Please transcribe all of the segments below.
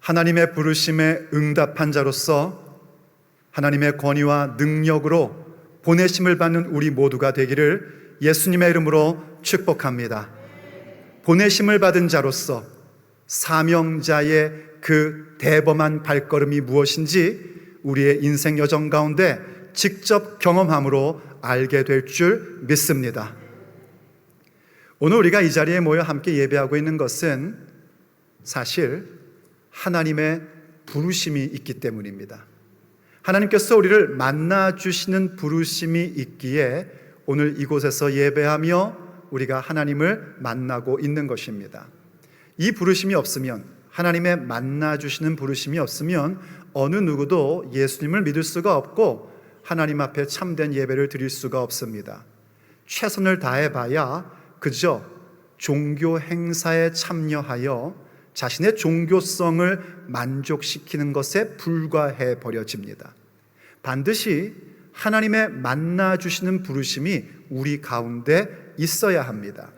하나님의 부르심에 응답한 자로서 하나님의 권위와 능력으로 보내심을 받는 우리 모두가 되기를 예수님의 이름으로 축복합니다. 보내심을 받은 자로서 사명자의 그 대범한 발걸음이 무엇인지 우리의 인생 여정 가운데 직접 경험함으로 알게 될 줄 믿습니다. 오늘 우리가 이 자리에 모여 함께 예배하고 있는 것은 사실 하나님의 부르심이 있기 때문입니다. 하나님께서 우리를 만나주시는 부르심이 있기에 오늘 이곳에서 예배하며 우리가 하나님을 만나고 있는 것입니다. 이 부르심이 없으면, 하나님의 만나주시는 부르심이 없으면 어느 누구도 예수님을 믿을 수가 없고 하나님 앞에 참된 예배를 드릴 수가 없습니다. 최선을 다해봐야 그저 종교 행사에 참여하여 자신의 종교성을 만족시키는 것에 불과해 버려집니다. 반드시 하나님의 만나주시는 부르심이 우리 가운데 있어야 합니다.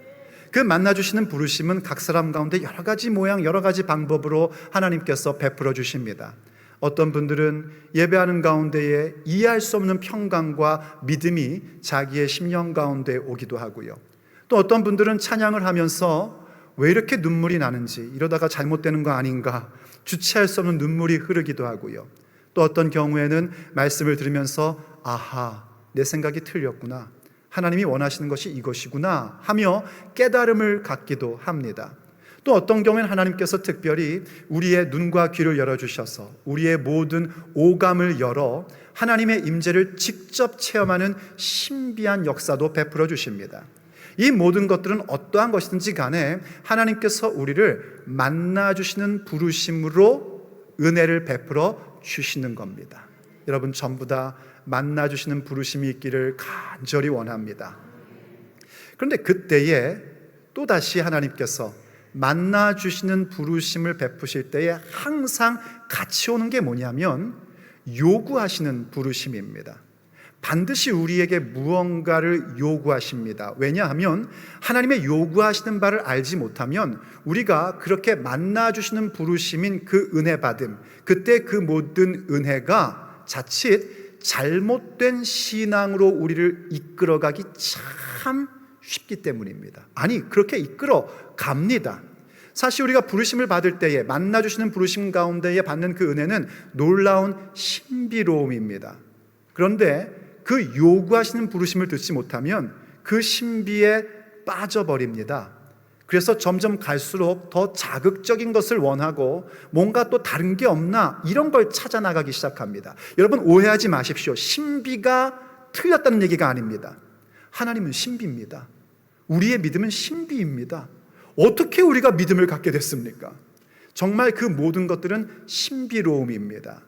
그 만나주시는 부르심은 각 사람 가운데 여러 가지 모양, 여러 가지 방법으로 하나님께서 베풀어 주십니다. 어떤 분들은 예배하는 가운데에 이해할 수 없는 평강과 믿음이 자기의 심령 가운데 오기도 하고요. 또 어떤 분들은 찬양을 하면서 왜 이렇게 눈물이 나는지, 이러다가 잘못되는 거 아닌가 주체할 수 없는 눈물이 흐르기도 하고요. 또 어떤 경우에는 말씀을 들으면서 아하, 내 생각이 틀렸구나, 하나님이 원하시는 것이 이것이구나 하며 깨달음을 갖기도 합니다. 또 어떤 경우에는 하나님께서 특별히 우리의 눈과 귀를 열어주셔서 우리의 모든 오감을 열어 하나님의 임재를 직접 체험하는 신비한 역사도 베풀어 주십니다. 이 모든 것들은 어떠한 것이든지 간에 하나님께서 우리를 만나주시는 부르심으로 은혜를 베풀어 주시는 겁니다. 여러분, 전부 다 만나주시는 부르심이 있기를 간절히 원합니다. 그런데 그때에 또다시 하나님께서 만나주시는 부르심을 베푸실 때에 항상 같이 오는 게 뭐냐면 요구하시는 부르심입니다. 반드시 우리에게 무언가를 요구하십니다. 왜냐하면 하나님의 요구하시는 바를 알지 못하면 우리가 그렇게 만나주시는 부르심인 그 은혜 받음, 그때 그 모든 은혜가 자칫 잘못된 신앙으로 우리를 이끌어가기 참 쉽기 때문입니다. 아니, 그렇게 이끌어 갑니다. 사실 우리가 부르심을 받을 때에, 만나주시는 부르심 가운데에 받는 그 은혜는 놀라운 신비로움입니다. 그런데 그 요구하시는 부르심을 듣지 못하면 그 신비에 빠져버립니다. 그래서 점점 갈수록 더 자극적인 것을 원하고 뭔가 또 다른 게 없나 이런 걸 찾아 나가기 시작합니다. 여러분, 오해하지 마십시오. 신비가 틀렸다는 얘기가 아닙니다. 하나님은 신비입니다. 우리의 믿음은 신비입니다. 어떻게 우리가 믿음을 갖게 됐습니까? 정말 그 모든 것들은 신비로움입니다.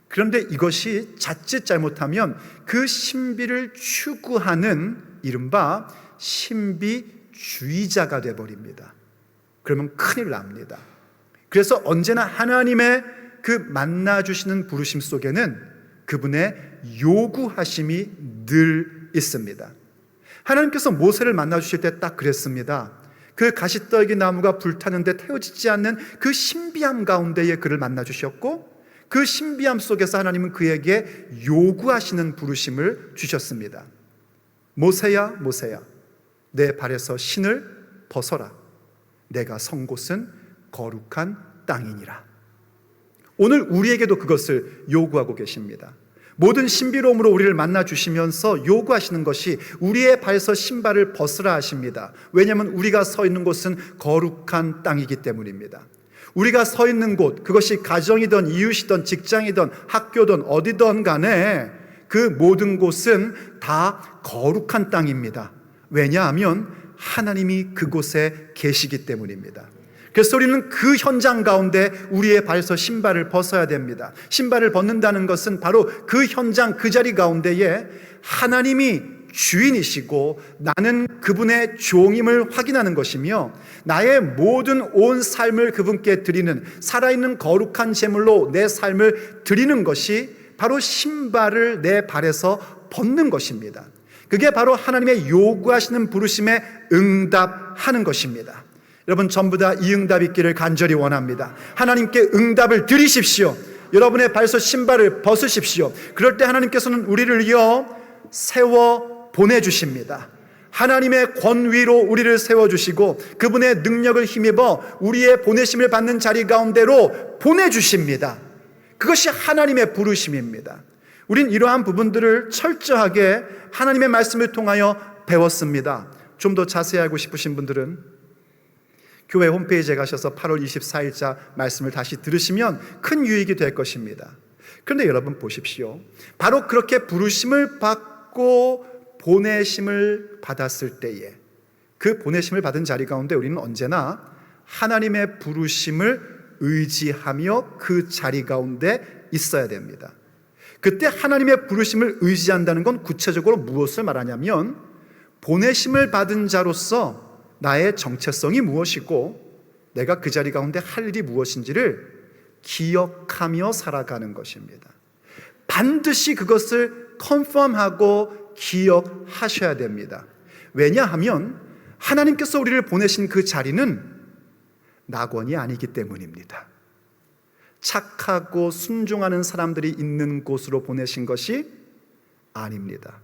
그런데 이것이 자칫 잘못하면 그 신비를 추구하는 이른바 신비주의자가 되어버립니다. 그러면 큰일 납니다. 그래서 언제나 하나님의 그 만나주시는 부르심 속에는 그분의 요구하심이 늘 있습니다. 하나님께서 모세를 만나주실 때 딱 그랬습니다. 그 가시떨기 나무가 불타는데 태워지지 않는 그 신비함 가운데에 그를 만나주셨고, 그 신비함 속에서 하나님은 그에게 요구하시는 부르심을 주셨습니다. 모세야, 모세야, 내 발에서 신을 벗어라. 내가 선 곳은 거룩한 땅이니라. 오늘 우리에게도 그것을 요구하고 계십니다. 모든 신비로움으로 우리를 만나주시면서 요구하시는 것이 우리의 발에서 신발을 벗으라 하십니다. 왜냐하면 우리가 서 있는 곳은 거룩한 땅이기 때문입니다. 우리가 서 있는 곳, 그것이 가정이든 이웃이든 직장이든 학교든 어디든 간에 그 모든 곳은 다 거룩한 땅입니다. 왜냐하면 하나님이 그곳에 계시기 때문입니다. 그래서 우리는 그 현장 가운데 우리의 발에서 신발을 벗어야 됩니다. 신발을 벗는다는 것은 바로 그 현장, 그 자리 가운데에 하나님이 주인이시고 나는 그분의 종임을 확인하는 것이며, 나의 모든 온 삶을 그분께 드리는, 살아있는 거룩한 제물로 내 삶을 드리는 것이 바로 신발을 내 발에서 벗는 것입니다. 그게 바로 하나님의 요구하시는 부르심에 응답하는 것입니다. 여러분 전부 다 이 응답이 있기를 간절히 원합니다. 하나님께 응답을 드리십시오. 여러분의 발소 신발을 벗으십시오. 그럴 때 하나님께서는 우리를요 세워 보내주십니다. 하나님의 권위로 우리를 세워주시고 그분의 능력을 힘입어 우리의 보내심을 받는 자리 가운데로 보내주십니다. 그것이 하나님의 부르심입니다. 우린 이러한 부분들을 철저하게 하나님의 말씀을 통하여 배웠습니다. 좀 더 자세히 알고 싶으신 분들은 교회 홈페이지에 가셔서 8월 24일자 말씀을 다시 들으시면 큰 유익이 될 것입니다. 그런데 여러분 보십시오. 바로 그렇게 부르심을 받고 보내심을 받았을 때에 그 보내심을 받은 자리 가운데 우리는 언제나 하나님의 부르심을 의지하며 그 자리 가운데 있어야 됩니다. 그때 하나님의 부르심을 의지한다는 건 구체적으로 무엇을 말하냐면 보내심을 받은 자로서 나의 정체성이 무엇이고 내가 그 자리 가운데 할 일이 무엇인지를 기억하며 살아가는 것입니다. 반드시 그것을 컨펌하고 기억하셔야 됩니다. 왜냐하면 하나님께서 우리를 보내신 그 자리는 낙원이 아니기 때문입니다. 착하고 순종하는 사람들이 있는 곳으로 보내신 것이 아닙니다.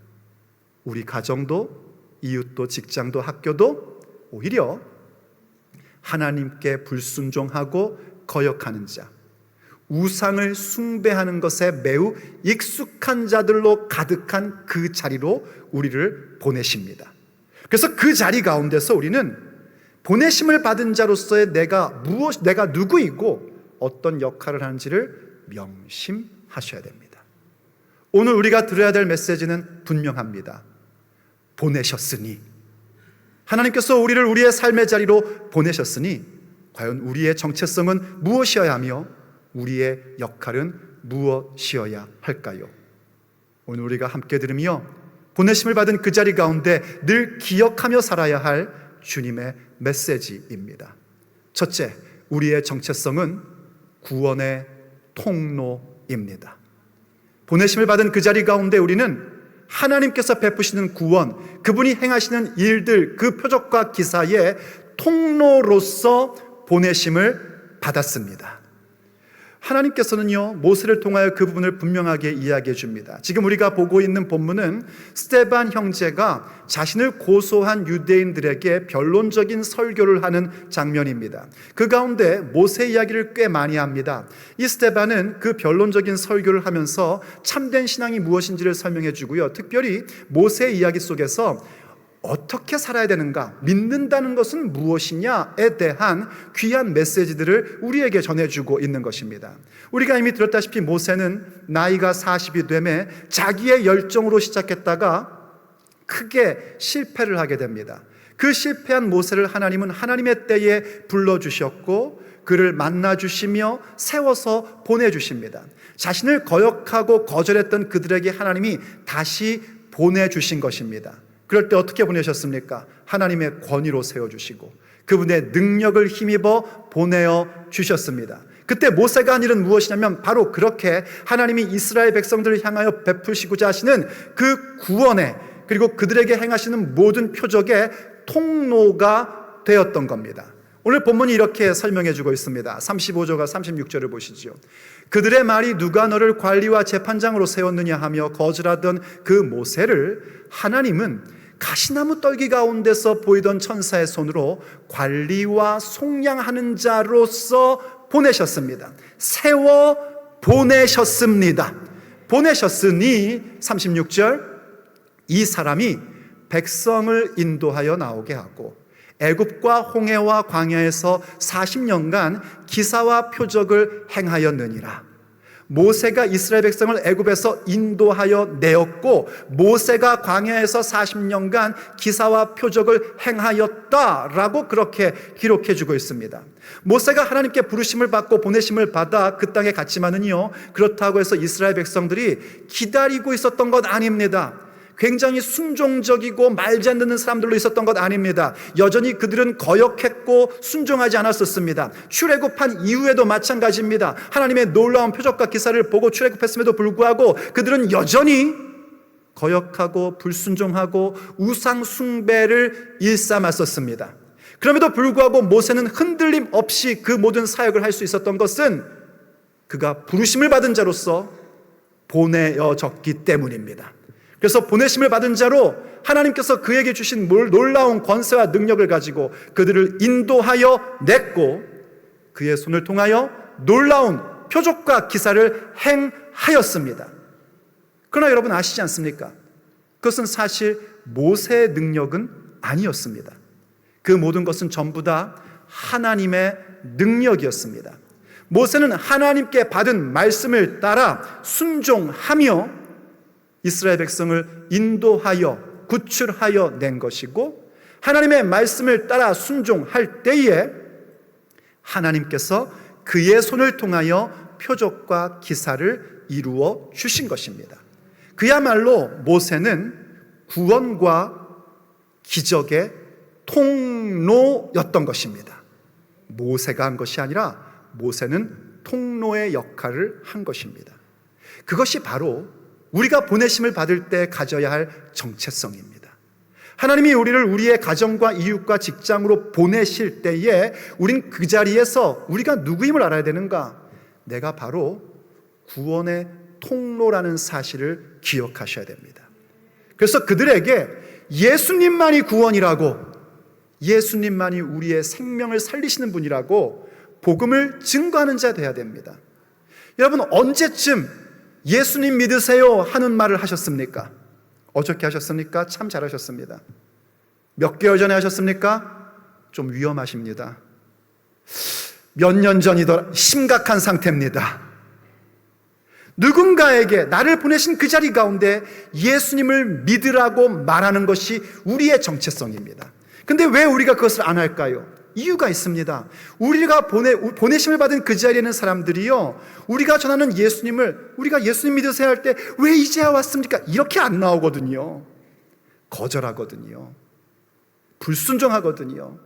우리 가정도 이웃도 직장도 학교도 오히려 하나님께 불순종하고 거역하는 자, 우상을 숭배하는 것에 매우 익숙한 자들로 가득한 그 자리로 우리를 보내십니다. 그래서 그 자리 가운데서 우리는 보내심을 받은 자로서의 내가 누구이고 어떤 역할을 하는지를 명심하셔야 됩니다. 오늘 우리가 들어야 될 메시지는 분명합니다. 보내셨으니, 하나님께서 우리를 우리의 삶의 자리로 보내셨으니 과연 우리의 정체성은 무엇이어야 하며 우리의 역할은 무엇이어야 할까요? 오늘 우리가 함께 들으며 보내심을 받은 그 자리 가운데 늘 기억하며 살아야 할 주님의 메시지입니다. 첫째, 우리의 정체성은 구원의 통로입니다. 보내심을 받은 그 자리 가운데 우리는 하나님께서 베푸시는 구원, 그분이 행하시는 일들, 그 표적과 기사의 통로로서 보내심을 받았습니다. 하나님께서는요 모세를 통하여 그 부분을 분명하게 이야기해 줍니다. 지금 우리가 보고 있는 본문은 스데반 형제가 자신을 고소한 유대인들에게 변론적인 설교를 하는 장면입니다. 그 가운데 모세 이야기를 꽤 많이 합니다. 이 스데반은 그 변론적인 설교를 하면서 참된 신앙이 무엇인지를 설명해 주고요, 특별히 모세 이야기 속에서 어떻게 살아야 되는가, 믿는다는 것은 무엇이냐에 대한 귀한 메시지들을 우리에게 전해주고 있는 것입니다. 우리가 이미 들었다시피 모세는 나이가 40이 되매 자기의 열정으로 시작했다가 크게 실패를 하게 됩니다. 그 실패한 모세를 하나님은 하나님의 때에 불러주셨고 그를 만나주시며 세워서 보내주십니다. 자신을 거역하고 거절했던 그들에게 하나님이 다시 보내주신 것입니다. 그럴 때 어떻게 보내셨습니까? 하나님의 권위로 세워주시고 그분의 능력을 힘입어 보내어 주셨습니다. 그때 모세가 한 일은 무엇이냐면 바로 그렇게 하나님이 이스라엘 백성들을 향하여 베푸시고자 하시는 그 구원의, 그리고 그들에게 행하시는 모든 표적의 통로가 되었던 겁니다. 오늘 본문이 이렇게 설명해 주고 있습니다. 35절과 36절을 보시죠. 그들의 말이 누가 너를 관리와 재판장으로 세웠느냐 하며 거절하던 그 모세를 하나님은 가시나무 떨기 가운데서 보이던 천사의 손으로 관리와 속량하는 자로서 보내셨습니다. 세워 보내셨습니다. 보내셨으니 36절, 이 사람이 백성을 인도하여 나오게 하고 애굽과 홍해와 광야에서 40년간 기사와 표적을 행하였느니라. 모세가 이스라엘 백성을 애굽에서 인도하여 내었고 모세가 광야에서 40년간 기사와 표적을 행하였다라고 그렇게 기록해 주고 있습니다. 모세가 하나님께 부르심을 받고 보내심을 받아 그 땅에 갔지만은요, 그렇다고 해서 이스라엘 백성들이 기다리고 있었던 것 아닙니다. 굉장히 순종적이고 말지 안 듣는 사람들로 있었던 것 아닙니다. 여전히 그들은 거역했고 순종하지 않았었습니다. 출애굽한 이후에도 마찬가지입니다. 하나님의 놀라운 표적과 기사를 보고 출애굽했음에도 불구하고 그들은 여전히 거역하고 불순종하고 우상 숭배를 일삼았었습니다. 그럼에도 불구하고 모세는 흔들림 없이 그 모든 사역을 할 수 있었던 것은 그가 부르심을 받은 자로서 보내어졌기 때문입니다. 그래서 보내심을 받은 자로 하나님께서 그에게 주신 놀라운 권세와 능력을 가지고 그들을 인도하여 냈고, 그의 손을 통하여 놀라운 표적과 기사를 행하였습니다. 그러나 여러분 아시지 않습니까? 그것은 사실 모세의 능력은 아니었습니다. 그 모든 것은 전부 다 하나님의 능력이었습니다. 모세는 하나님께 받은 말씀을 따라 순종하며 이스라엘 백성을 인도하여 구출하여 낸 것이고, 하나님의 말씀을 따라 순종할 때에 하나님께서 그의 손을 통하여 표적과 기사를 이루어 주신 것입니다. 그야말로 모세는 구원과 기적의 통로였던 것입니다. 모세가 한 것이 아니라 모세는 통로의 역할을 한 것입니다. 그것이 바로 우리가 보내심을 받을 때 가져야 할 정체성입니다. 하나님이 우리를 우리의 가정과 이웃과 직장으로 보내실 때에 우린 그 자리에서 우리가 누구임을 알아야 되는가? 내가 바로 구원의 통로라는 사실을 기억하셔야 됩니다. 그래서 그들에게 예수님만이 구원이라고, 예수님만이 우리의 생명을 살리시는 분이라고 복음을 증거하는 자 되어야 됩니다. 여러분, 언제쯤 예수님 믿으세요 하는 말을 하셨습니까? 어저께 하셨습니까? 참 잘하셨습니다. 몇 개월 전에 하셨습니까? 좀 위험하십니다. 몇 년 전이더라 심각한 상태입니다. 누군가에게 나를 보내신 그 자리 가운데 예수님을 믿으라고 말하는 것이 우리의 정체성입니다. 근데 왜 우리가 그것을 안 할까요? 이유가 있습니다. 우리가 보내심을 받은 그 자리에 있는 사람들이요, 우리가 전하는 예수님을, 우리가 예수님 믿으세요 할 때 왜 이제야 왔습니까? 이렇게 안 나오거든요. 거절하거든요. 불순종하거든요.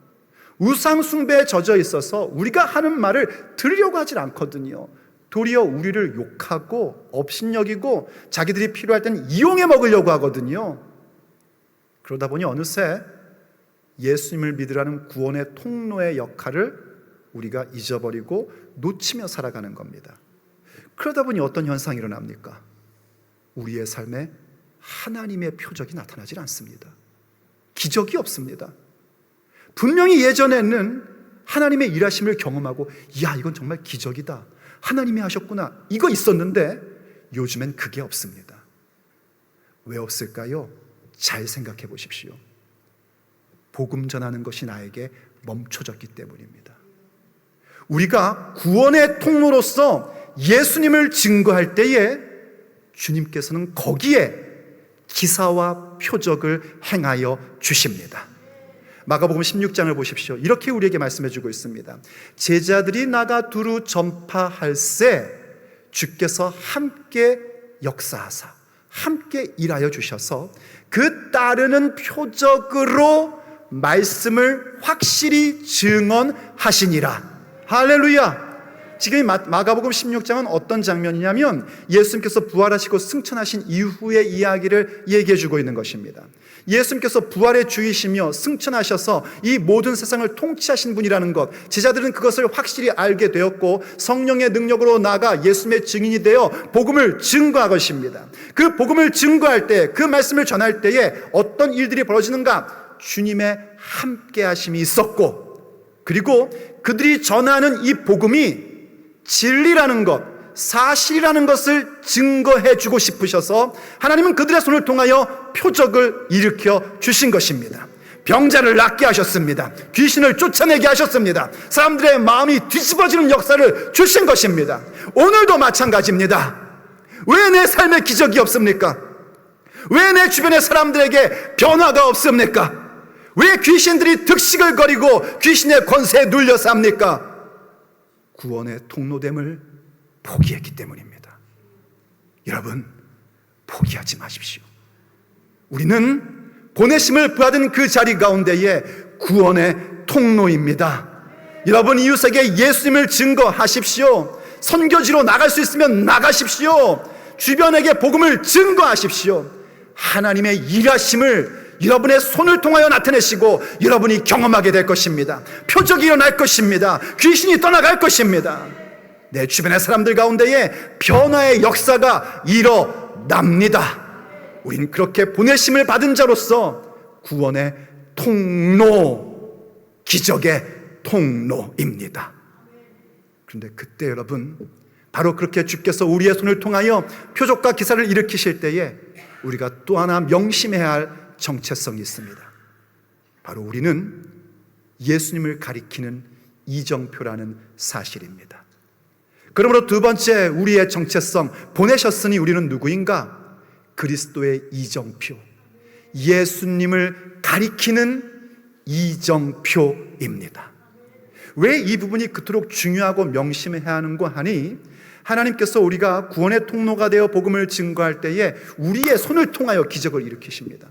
우상 숭배에 젖어 있어서 우리가 하는 말을 들으려고 하질 않거든요. 도리어 우리를 욕하고 업신여기고 자기들이 필요할 때는 이용해 먹으려고 하거든요. 그러다 보니 어느새 예수님을 믿으라는 구원의 통로의 역할을 우리가 잊어버리고 놓치며 살아가는 겁니다. 그러다 보니 어떤 현상이 일어납니까? 우리의 삶에 하나님의 표적이 나타나질 않습니다. 기적이 없습니다. 분명히 예전에는 하나님의 일하심을 경험하고, 야, 이건 정말 기적이다, 하나님이 하셨구나, 이거 있었는데 요즘엔 그게 없습니다. 왜 없을까요? 잘 생각해 보십시오. 복음 전하는 것이 나에게 멈춰졌기 때문입니다. 우리가 구원의 통로로서 예수님을 증거할 때에 주님께서는 거기에 기사와 표적을 행하여 주십니다. 마가복음 16장을 보십시오. 이렇게 우리에게 말씀해 주고 있습니다. 제자들이 나가 두루 전파할새 주께서 함께 역사하사 함께 일하여 주셔서 그 따르는 표적으로 말씀을 확실히 증언하시니라. 할렐루야. 지금 마가복음 16장은 어떤 장면이냐면 예수님께서 부활하시고 승천하신 이후의 이야기를 얘기해 주고 있는 것입니다. 예수님께서 부활의 주이시며 승천하셔서 이 모든 세상을 통치하신 분이라는 것, 제자들은 그것을 확실히 알게 되었고 성령의 능력으로 나아가 예수님의 증인이 되어 복음을 증거한 것입니다. 그 복음을 증거할 때, 그 말씀을 전할 때에 어떤 일들이 벌어지는가? 주님의 함께하심이 있었고, 그리고 그들이 전하는 이 복음이 진리라는 것, 사실이라는 것을 증거해 주고 싶으셔서 하나님은 그들의 손을 통하여 표적을 일으켜 주신 것입니다. 병자를 낫게 하셨습니다. 귀신을 쫓아내게 하셨습니다. 사람들의 마음이 뒤집어지는 역사를 주신 것입니다. 오늘도 마찬가지입니다. 왜 내 삶에 기적이 없습니까? 왜 내 주변의 사람들에게 변화가 없습니까? 왜 귀신들이 득식을 거리고 귀신의 권세에 눌려 삽니까? 구원의 통로됨을 포기했기 때문입니다. 여러분, 포기하지 마십시오. 우리는 보내심을 받은 그 자리 가운데에 구원의 통로입니다. 여러분, 이웃에게 예수님을 증거하십시오. 선교지로 나갈 수 있으면 나가십시오. 주변에게 복음을 증거하십시오. 하나님의 일하심을 여러분의 손을 통하여 나타내시고 여러분이 경험하게 될 것입니다. 표적이 일어날 것입니다. 귀신이 떠나갈 것입니다. 내 주변의 사람들 가운데에 변화의 역사가 일어납니다. 우린 그렇게 보내심을 받은 자로서 구원의 통로, 기적의 통로입니다. 그런데 그때 여러분, 바로 그렇게 주께서 우리의 손을 통하여 표적과 기사를 일으키실 때에 우리가 또 하나 명심해야 할 정체성이 있습니다. 바로 우리는 예수님을 가리키는 이정표라는 사실입니다. 그러므로 두 번째 우리의 정체성, 보내셨으니 우리는 누구인가? 그리스도의 이정표, 예수님을 가리키는 이정표입니다. 왜 이 부분이 그토록 중요하고 명심해야 하는고 하니, 하나님께서 우리가 구원의 통로가 되어 복음을 증거할 때에 우리의 손을 통하여 기적을 일으키십니다.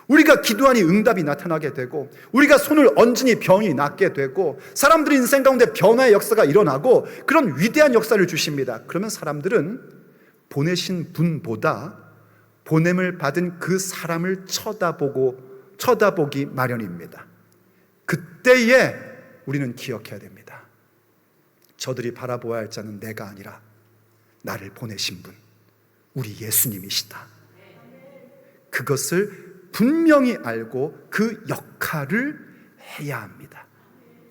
우리가 기도하니 응답이 나타나게 되고, 우리가 손을 얹으니 병이 낫게 되고, 사람들의 인생 가운데 변화의 역사가 일어나고, 그런 위대한 역사를 주십니다. 그러면 사람들은 보내신 분보다 보냄을 받은 그 사람을 쳐다보기 마련입니다. 그때에 우리는 기억해야 됩니다. 저들이 바라보아야 할 자는 내가 아니라 나를 보내신 분, 우리 예수님이시다. 그것을 분명히 알고 그 역할을 해야 합니다.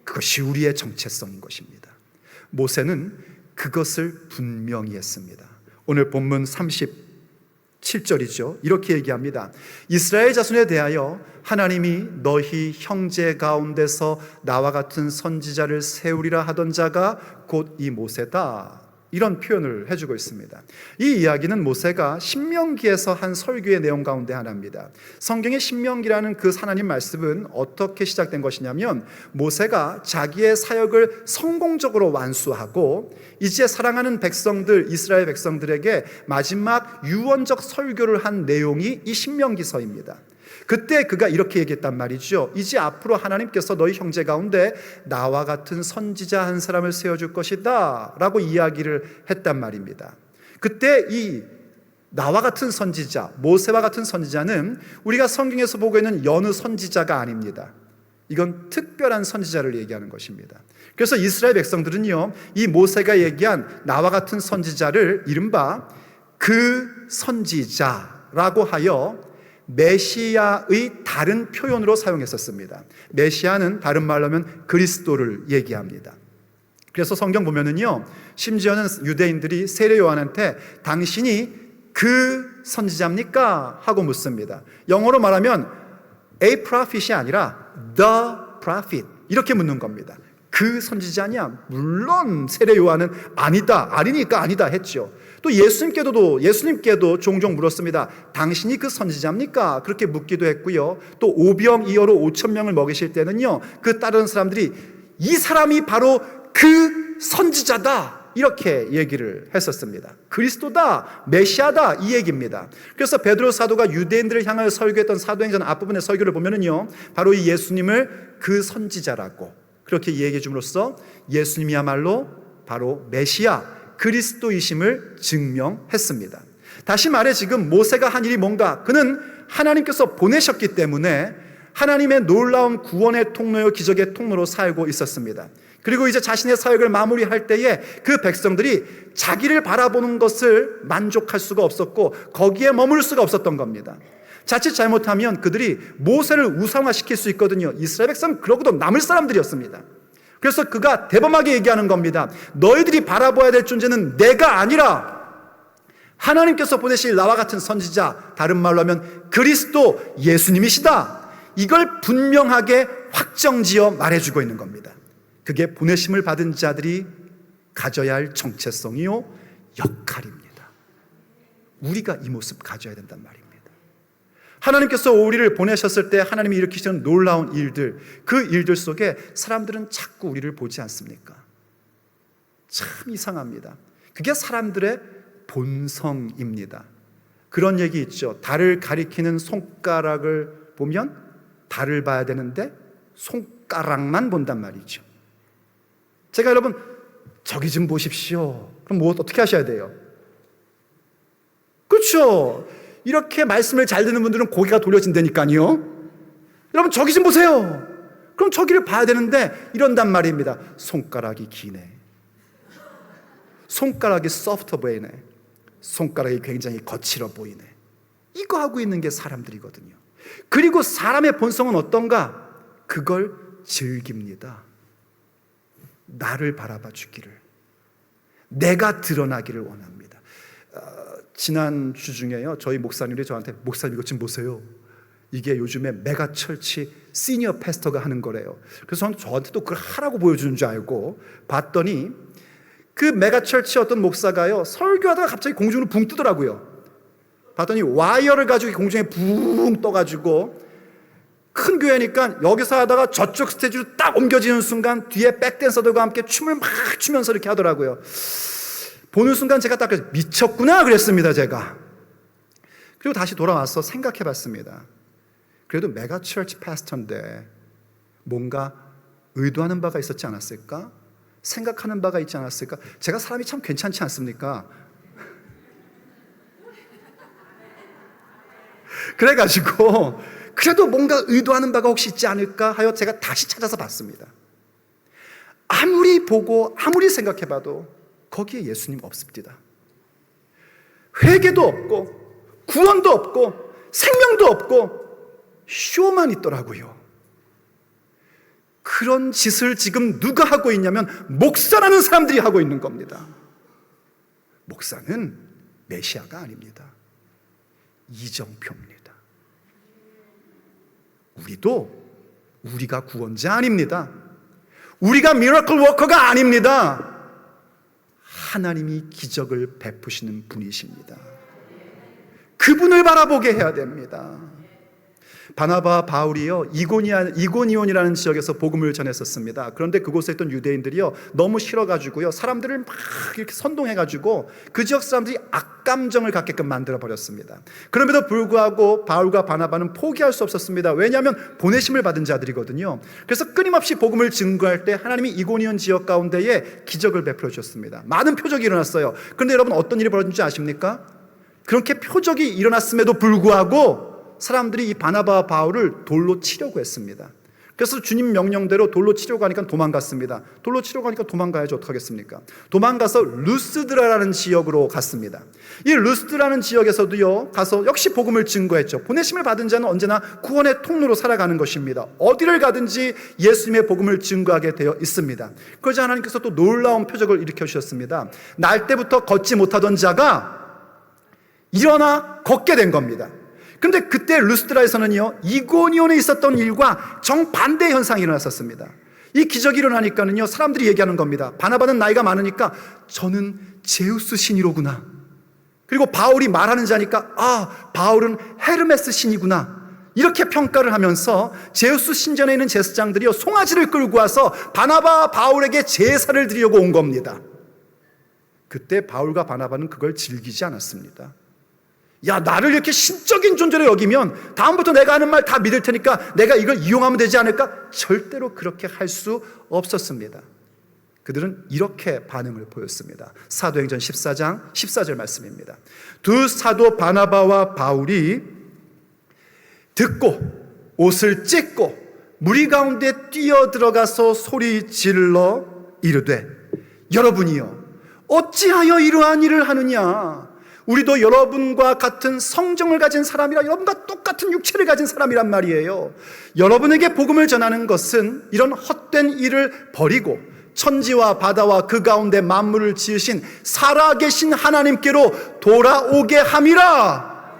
그것이 우리의 정체성인 것입니다. 모세는 그것을 분명히 했습니다. 오늘 본문 37절이죠. 이렇게 얘기합니다. 이스라엘 자손에 대하여 하나님이 너희 형제 가운데서 나와 같은 선지자를 세우리라 하던 자가 곧 이 모세다. 이런 표현을 해주고 있습니다. 이 이야기는 모세가 신명기에서 한 설교의 내용 가운데 하나입니다. 성경의 신명기라는 그 하나님 말씀은 어떻게 시작된 것이냐면, 모세가 자기의 사역을 성공적으로 완수하고 이제 사랑하는 백성들, 이스라엘 백성들에게 마지막 유언적 설교를 한 내용이 이 신명기서입니다. 그때 그가 이렇게 얘기했단 말이죠. 이제 앞으로 하나님께서 너희 형제 가운데 나와 같은 선지자 한 사람을 세워줄 것이다 라고 이야기를 했단 말입니다. 그때 이 나와 같은 선지자, 모세와 같은 선지자는 우리가 성경에서 보고 있는 여느 선지자가 아닙니다. 이건 특별한 선지자를 얘기하는 것입니다. 그래서 이스라엘 백성들은요, 이 모세가 얘기한 나와 같은 선지자를 이른바 그 선지자라고 하여 메시아의 다른 표현으로 사용했었습니다. 메시아는 다른 말로 하면 그리스도를 얘기합니다. 그래서 성경 보면은요, 심지어는 유대인들이 세례 요한한테 당신이 그 선지자입니까? 하고 묻습니다. 영어로 말하면 a prophet이 아니라 the prophet 이렇게 묻는 겁니다. 그 선지자냐? 물론 세례 요한은 아니다, 아니니까 아니다 했죠. 또 예수님께도 종종 물었습니다. 당신이 그 선지자입니까? 그렇게 묻기도 했고요. 또 오병이어로 5,000명을 먹이실 때는요, 그 따르는 사람들이 이 사람이 바로 그 선지자다 이렇게 얘기를 했었습니다. 그리스도다, 메시아다 이 얘기입니다. 그래서 베드로 사도가 유대인들을 향하여 설교했던 사도행전 앞부분의 설교를 보면은요, 바로 이 예수님을 그 선지자라고 그렇게 얘기해 줌으로써 예수님이야말로 바로 메시아, 그리스도이심을 증명했습니다. 다시 말해 지금 모세가 한 일이 뭔가, 그는 하나님께서 보내셨기 때문에 하나님의 놀라운 구원의 통로요 기적의 통로로 살고 있었습니다. 그리고 이제 자신의 사역을 마무리할 때에 그 백성들이 자기를 바라보는 것을 만족할 수가 없었고 거기에 머물 수가 없었던 겁니다. 자칫 잘못하면 그들이 모세를 우상화시킬 수 있거든요. 이스라엘 백성은 그러고도 남을 사람들이었습니다. 그래서 그가 대범하게 얘기하는 겁니다. 너희들이 바라봐야 될 존재는 내가 아니라 하나님께서 보내실 나와 같은 선지자, 다른 말로 하면 그리스도 예수님이시다. 이걸 분명하게 확정지어 말해주고 있는 겁니다. 그게 보내심을 받은 자들이 가져야 할 정체성이요 역할입니다. 우리가 이 모습 가져야 된단 말입니다. 하나님께서 우리를 보내셨을 때 하나님이 일으키시는 놀라운 일들, 그 일들 속에 사람들은 자꾸 우리를 보지 않습니까? 참 이상합니다. 그게 사람들의 본성입니다. 그런 얘기 있죠. 달을 가리키는 손가락을 보면 달을 봐야 되는데 손가락만 본단 말이죠. 제가 여러분 저기 좀 보십시오. 그럼 어떻게 하셔야 돼요? 그렇죠. 이렇게 말씀을 잘 듣는 분들은 고개가 돌려진다니까요. 여러분 저기 좀 보세요. 그럼 저기를 봐야 되는데 이런단 말입니다. 손가락이 기네. 손가락이 소프트 보이네. 손가락이 굉장히 거칠어 보이네. 이거 하고 있는 게 사람들이거든요. 그리고 사람의 본성은 어떤가? 그걸 즐깁니다. 나를 바라봐 주기를, 내가 드러나기를 원합니다. 지난 주 중에요, 저희 목사님이 저한테 목사님 이것 좀 보세요. 이게 요즘에 메가철치 시니어 패스터가 하는 거래요. 그래서 저한테 또 그걸 하라고 보여주는 줄 알고 봤더니 그 메가철치 어떤 목사가요, 설교하다가 갑자기 공중으로 붕 뜨더라고요. 봤더니 와이어를 가지고 공중에 붕 떠가지고, 큰 교회니까 여기서 하다가 저쪽 스테이지로 딱 옮겨지는 순간 뒤에 백댄서들과 함께 춤을 막 추면서 이렇게 하더라고요. 보는 순간 제가 딱 미쳤구나 그랬습니다, 제가. 그리고 다시 돌아와서 생각해 봤습니다. 그래도 메가처치 패스터인데 뭔가 의도하는 바가 있었지 않았을까? 생각하는 바가 있지 않았을까? 제가 사람이 참 괜찮지 않습니까? 그래가지고 그래도 뭔가 의도하는 바가 혹시 있지 않을까 하여 제가 다시 찾아서 봤습니다. 아무리 보고 아무리 생각해봐도 거기에 예수님 없습니다. 회개도 없고 구원도 없고 생명도 없고 쇼만 있더라고요. 그런 짓을 지금 누가 하고 있냐면 목사라는 사람들이 하고 있는 겁니다. 목사는 메시아가 아닙니다. 이정표입니다. 우리가 구원자 아닙니다. 우리가 미라클 워커가 아닙니다. 하나님이 기적을 베푸시는 분이십니다. 그분을 바라보게 해야 됩니다. 바나바와 바울이요, 이고니온이라는 지역에서 복음을 전했었습니다. 그런데 그곳에 있던 유대인들이요, 너무 싫어가지고요, 사람들을 막 이렇게 선동해가지고 그 지역 사람들이 악감정을 갖게끔 만들어 버렸습니다. 그럼에도 불구하고 바울과 바나바는 포기할 수 없었습니다. 왜냐하면 보내심을 받은 자들이거든요. 그래서 끊임없이 복음을 증거할 때 하나님이 이고니온 지역 가운데에 기적을 베풀어 주셨습니다. 많은 표적이 일어났어요. 그런데 여러분 어떤 일이 벌어진지 아십니까? 그렇게 표적이 일어났음에도 불구하고 사람들이 이 바나바와 바울을 돌로 치려고 했습니다. 그래서 주님 명령대로 돌로 치려고 하니까 도망갔습니다. 돌로 치려고 하니까 도망가야지 어떡하겠습니까? 도망가서 루스드라라는 지역으로 갔습니다. 이 루스드라는 지역에서도요, 가서 역시 복음을 증거했죠. 보내심을 받은 자는 언제나 구원의 통로로 살아가는 것입니다. 어디를 가든지 예수님의 복음을 증거하게 되어 있습니다. 그러자 하나님께서 또 놀라운 표적을 일으켜 주셨습니다. 날 때부터 걷지 못하던 자가 일어나 걷게 된 겁니다. 근데 그때 루스드라에서는요, 이고니온에 있었던 일과 정반대 현상이 일어났었습니다. 이 기적이 일어나니까는요, 사람들이 얘기하는 겁니다. 바나바는 나이가 많으니까 저는 제우스 신이로구나. 그리고 바울이 말하는 자니까 바울은 헤르메스 신이구나. 이렇게 평가를 하면서 제우스 신전에 있는 제사장들이요, 송아지를 끌고 와서 바나바 바울에게 제사를 드리려고 온 겁니다. 그때 바울과 바나바는 그걸 즐기지 않았습니다. 야, 나를 이렇게 신적인 존재로 여기면 다음부터 내가 하는 말 다 믿을 테니까 내가 이걸 이용하면 되지 않을까? 절대로 그렇게 할 수 없었습니다. 그들은 이렇게 반응을 보였습니다. 사도행전 14장 14절 말씀입니다. 두 사도 바나바와 바울이 듣고 옷을 찢고 무리 가운데 뛰어들어가서 소리 질러 이르되 여러분이여 어찌하여 이러한 일을 하느냐? 우리도 여러분과 같은 성정을 가진 사람이라, 여러분과 똑같은 육체를 가진 사람이란 말이에요. 여러분에게 복음을 전하는 것은 이런 헛된 일을 버리고 천지와 바다와 그 가운데 만물을 지으신 살아계신 하나님께로 돌아오게 함이라.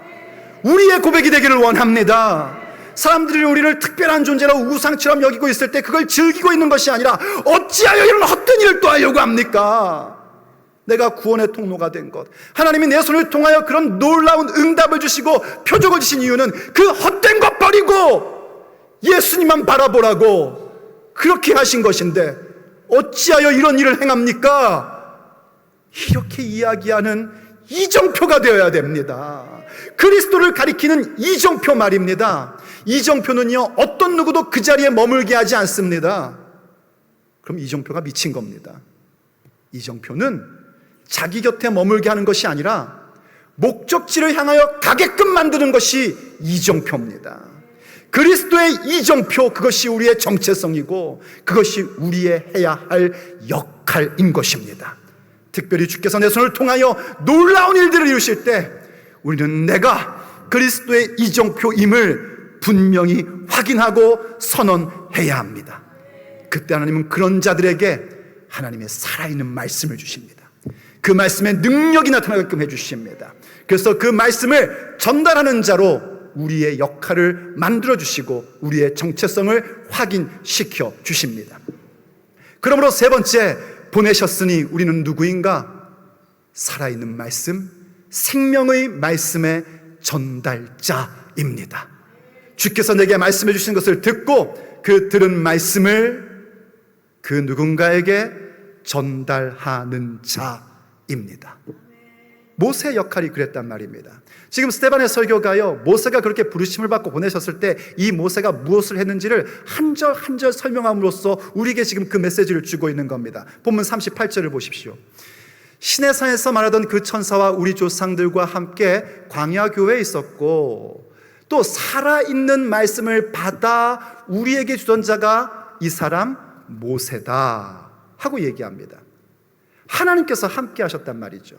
우리의 고백이 되기를 원합니다. 사람들이 우리를 특별한 존재로 우상처럼 여기고 있을 때 그걸 즐기고 있는 것이 아니라 어찌하여 이런 헛된 일을 또 하려고 합니까? 내가 구원의 통로가 된 것, 하나님이 내 손을 통하여 그런 놀라운 응답을 주시고 표적을 주신 이유는 그 헛된 것 버리고 예수님만 바라보라고 그렇게 하신 것인데 어찌하여 이런 일을 행합니까? 이렇게 이야기하는 이정표가 되어야 됩니다. 그리스도를 가리키는 이정표 말입니다. 이정표는요, 어떤 누구도 그 자리에 머물게 하지 않습니다. 그럼 이정표가 미친 겁니다. 이정표는 자기 곁에 머물게 하는 것이 아니라 목적지를 향하여 가게끔 만드는 것이 이정표입니다. 그리스도의 이정표, 그것이 우리의 정체성이고 그것이 우리의 해야 할 역할인 것입니다. 특별히 주께서 내 손을 통하여 놀라운 일들을 이루실 때 우리는 내가 그리스도의 이정표임을 분명히 확인하고 선언해야 합니다. 그때 하나님은 그런 자들에게 하나님의 살아있는 말씀을 주십니다. 그 말씀의 능력이 나타나게끔 해주십니다. 그래서 그 말씀을 전달하는 자로 우리의 역할을 만들어주시고 우리의 정체성을 확인시켜 주십니다. 그러므로 세 번째, 보내셨으니 우리는 누구인가? 살아있는 말씀, 생명의 말씀의 전달자입니다. 주께서 내게 말씀해 주신 것을 듣고 그 들은 말씀을 그 누군가에게 전달하는 자입니다. 모세의 역할이 그랬단 말입니다. 지금 스데반의 설교가요, 모세가 그렇게 부르심을 받고 보내셨을 때 이 모세가 무엇을 했는지를 한 절 한 절 설명함으로써 우리에게 지금 그 메시지를 주고 있는 겁니다. 본문 38절을 보십시오. 시내산에서 말하던 그 천사와 우리 조상들과 함께 광야 교회에 있었고 또 살아있는 말씀을 받아 우리에게 주던 자가 이 사람 모세다 하고 얘기합니다. 하나님께서 함께 하셨단 말이죠.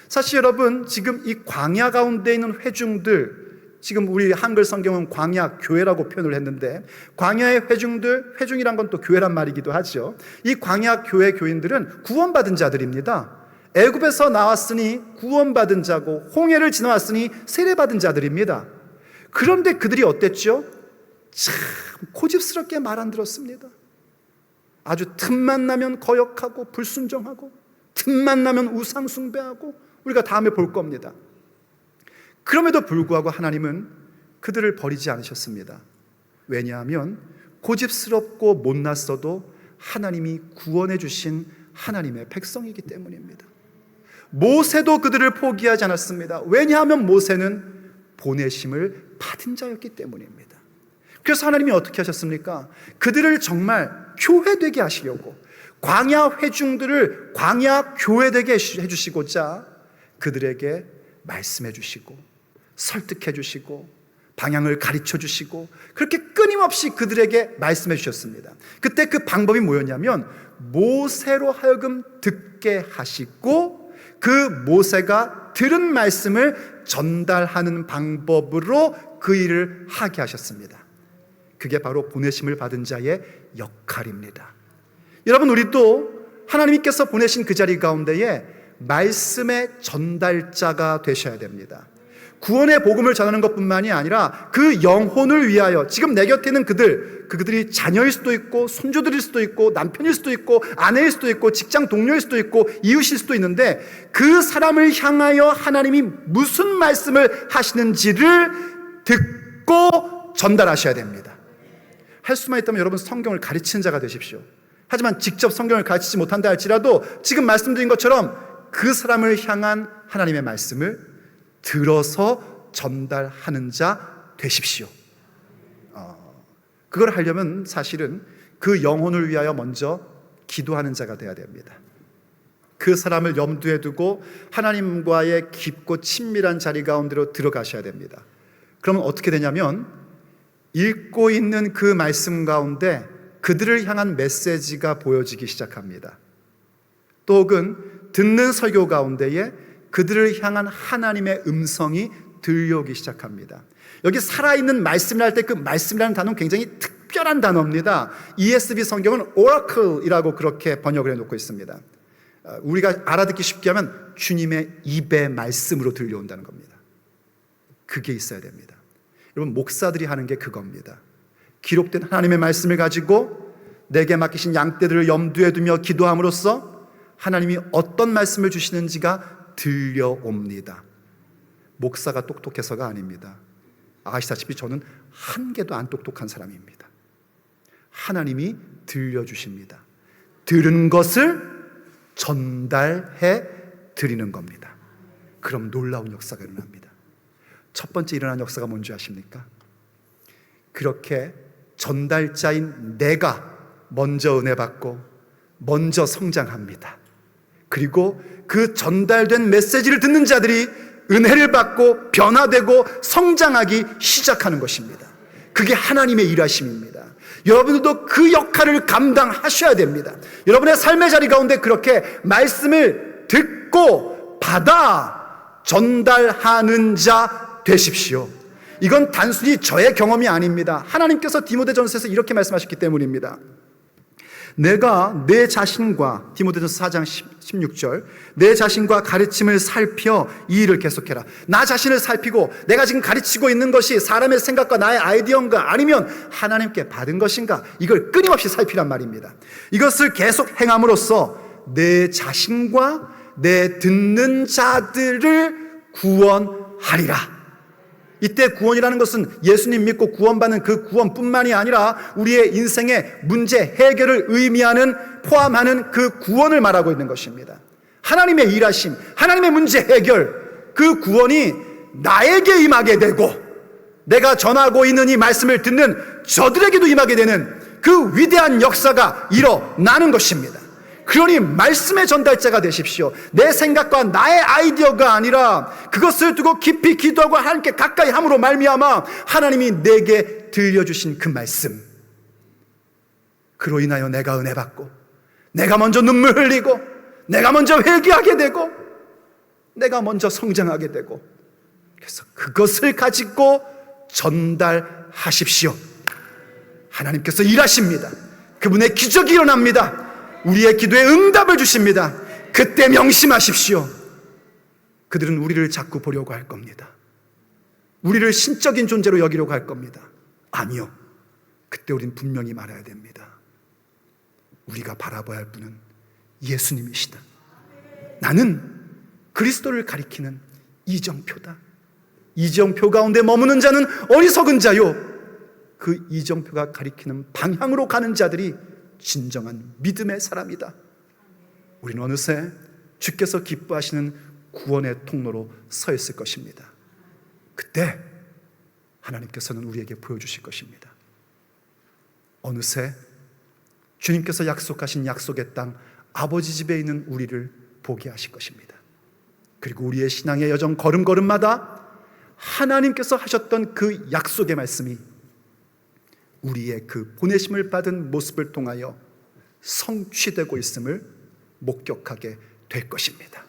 사실 여러분, 지금 이 광야 가운데 있는 회중들, 지금 우리 한글 성경은 광야 교회라고 표현을 했는데 광야의 회중들, 회중이란 건 또 교회란 말이기도 하죠. 이 광야 교회 교인들은 구원받은 자들입니다. 애굽에서 나왔으니 구원받은 자고 홍해를 지나왔으니 세례받은 자들입니다. 그런데 그들이 어땠죠? 참 고집스럽게 말 안 들었습니다. 아주 틈만 나면 거역하고 불순종하고 틈만 나면 우상 숭배하고, 우리가 다음에 볼 겁니다. 그럼에도 불구하고 하나님은 그들을 버리지 않으셨습니다. 왜냐하면 고집스럽고 못났어도 하나님이 구원해 주신 하나님의 백성이기 때문입니다. 모세도 그들을 포기하지 않았습니다. 왜냐하면 모세는 보내심을 받은 자였기 때문입니다. 그래서 하나님이 어떻게 하셨습니까? 그들을 정말 교회되게 하시려고 광야 회중들을 광야 교회되게 해주시고자 그들에게 말씀해 주시고 설득해 주시고 방향을 가르쳐 주시고 그렇게 끊임없이 그들에게 말씀해 주셨습니다. 그때 그 방법이 뭐였냐면 모세로 하여금 듣게 하시고 그 모세가 들은 말씀을 전달하는 방법으로 그 일을 하게 하셨습니다. 그게 바로 보내심을 받은 자의 역할입니다. 여러분, 우리도 하나님께서 보내신 그 자리 가운데에 말씀의 전달자가 되셔야 됩니다. 구원의 복음을 전하는 것뿐만이 아니라 그 영혼을 위하여 지금 내 곁에 있는 그들이 자녀일 수도 있고 손주들일 수도 있고 남편일 수도 있고 아내일 수도 있고 직장 동료일 수도 있고 이웃일 수도 있는데 그 사람을 향하여 하나님이 무슨 말씀을 하시는지를 듣고 전달하셔야 됩니다. 할 수만 있다면 여러분 성경을 가르치는 자가 되십시오. 하지만 직접 성경을 가르치지 못한다 할지라도 지금 말씀드린 것처럼 그 사람을 향한 하나님의 말씀을 들어서 전달하는 자 되십시오. 그걸 하려면 사실은 그 영혼을 위하여 먼저 기도하는 자가 되어야 됩니다. 그 사람을 염두에 두고 하나님과의 깊고 친밀한 자리 가운데로 들어가셔야 됩니다. 그러면 어떻게 되냐면 읽고 있는 그 말씀 가운데 그들을 향한 메시지가 보여지기 시작합니다. 또 혹은 듣는 설교 가운데에 그들을 향한 하나님의 음성이 들려오기 시작합니다. 여기 살아있는 말씀이라 할 때 그 말씀이라는 단어는 굉장히 특별한 단어입니다. ESV 성경은 oracle이라고 그렇게 번역을 해놓고 있습니다. 우리가 알아듣기 쉽게 하면 주님의 입의 말씀으로 들려온다는 겁니다. 그게 있어야 됩니다. 여러분, 목사들이 하는 게 그겁니다. 기록된 하나님의 말씀을 가지고 내게 맡기신 양떼들을 염두에 두며 기도함으로써 하나님이 어떤 말씀을 주시는지가 들려옵니다. 목사가 똑똑해서가 아닙니다. 아시다시피 저는 한 개도 안 똑똑한 사람입니다. 하나님이 들려주십니다. 들은 것을 전달해 드리는 겁니다. 그럼 놀라운 역사가 일어납니다. 첫 번째 일어난 역사가 뭔지 아십니까? 그렇게 전달자인 내가 먼저 은혜 받고 먼저 성장합니다. 그리고 그 전달된 메시지를 듣는 자들이 은혜를 받고 변화되고 성장하기 시작하는 것입니다. 그게 하나님의 일하심입니다. 여러분들도 그 역할을 감당하셔야 됩니다. 여러분의 삶의 자리 가운데 그렇게 말씀을 듣고 받아 전달하는 자 되십시오. 이건 단순히 저의 경험이 아닙니다. 하나님께서 디모데전서에서 이렇게 말씀하셨기 때문입니다. 내가 내 자신과, 디모데전서 4장 16절, 내 자신과 가르침을 살펴 이 일을 계속해라. 나 자신을 살피고 내가 지금 가르치고 있는 것이 사람의 생각과 나의 아이디어인가 아니면 하나님께 받은 것인가, 이걸 끊임없이 살피란 말입니다. 이것을 계속 행함으로써 내 자신과 내 듣는 자들을 구원하리라. 이때 구원이라는 것은 예수님 믿고 구원받는 그 구원뿐만이 아니라 우리의 인생의 문제 해결을 의미하는, 포함하는 그 구원을 말하고 있는 것입니다. 하나님의 일하심, 하나님의 문제 해결, 그 구원이 나에게 임하게 되고 내가 전하고 있는 이 말씀을 듣는 저들에게도 임하게 되는 그 위대한 역사가 일어나는 것입니다. 그러니 말씀의 전달자가 되십시오. 내 생각과 나의 아이디어가 아니라 그것을 두고 깊이 기도하고 하나님께 가까이 함으로 말미암아 하나님이 내게 들려주신 그 말씀, 그로 인하여 내가 은혜 받고, 내가 먼저 눈물 흘리고, 내가 먼저 회개하게 되고, 내가 먼저 성장하게 되고, 그래서 그것을 가지고 전달하십시오. 하나님께서 일하십니다. 그분의 기적이 일어납니다. 우리의 기도에 응답을 주십니다. 그때 명심하십시오. 그들은 우리를 자꾸 보려고 할 겁니다. 우리를 신적인 존재로 여기려고 할 겁니다. 아니요. 그때 우린 분명히 말해야 됩니다. 우리가 바라봐야 할 분은 예수님이시다. 나는 그리스도를 가리키는 이정표다. 이정표 가운데 머무는 자는 어리석은 자요, 그 이정표가 가리키는 방향으로 가는 자들이 진정한 믿음의 사람이다. 우리는 어느새 주께서 기뻐하시는 구원의 통로로 서 있을 것입니다. 그때 하나님께서는 우리에게 보여주실 것입니다. 어느새 주님께서 약속하신 약속의 땅, 아버지 집에 있는 우리를 보게 하실 것입니다. 그리고 우리의 신앙의 여정 걸음걸음마다 하나님께서 하셨던 그 약속의 말씀이 우리의 그 보내심을 받은 모습을 통하여 성취되고 있음을 목격하게 될 것입니다.